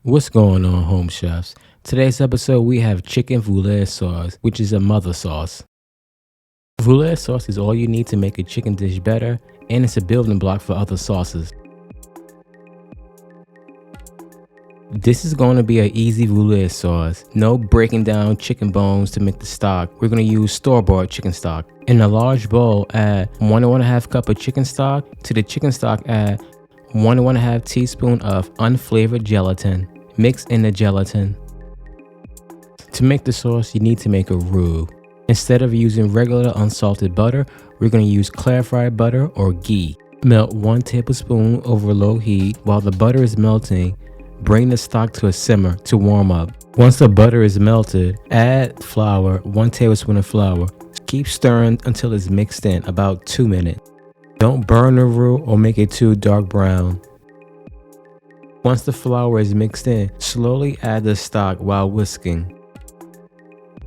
What's going on, home chefs? Today's episode we have chicken veloute sauce, which is a mother sauce. Veloute sauce is all you need to make a chicken dish better, and it's a building block for other sauces. This is going to be an easy veloute sauce. No breaking down chicken bones to make the stock. We're going to use store-bought chicken stock. In a large bowl, add 1.5 cup of chicken stock. To the chicken stock, add 1.5 teaspoon of unflavored gelatin. Mix in the gelatin. To make the sauce, you need to make a roux. Instead of using regular unsalted butter, we're going to use clarified butter or ghee. Melt 1 tablespoon over low heat. While the butter is melting, bring the stock to a simmer to warm up. Once the butter is melted, add flour, 1 tablespoon of flour. Keep stirring until it's mixed in, about 2 minutes. Don't burn the roux or make it too dark brown. Once the flour is mixed in, slowly add the stock while whisking.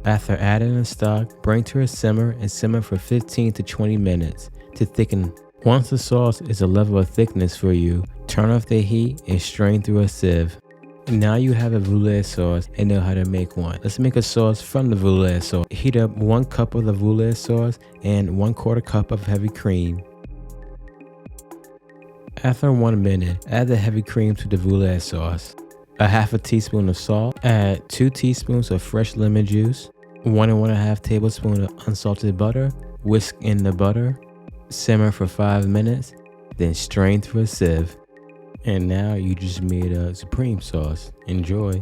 After adding the stock, bring to a simmer and simmer for 15 to 20 minutes to thicken. Once the sauce is a level of thickness for you, turn off the heat and strain through a sieve. Now you have a veloute sauce and know how to make one. Let's make a sauce from the veloute sauce. Heat up 1 cup of the veloute sauce and 1/4 cup of heavy cream. After 1 minute, add the heavy cream to the veloute sauce. A 1/2 teaspoon of salt. Add 2 teaspoons of fresh lemon juice. 1.5 tablespoons of unsalted butter. Whisk in the butter. Simmer for 5 minutes. Then strain through a sieve. And now you just made a supreme sauce. Enjoy.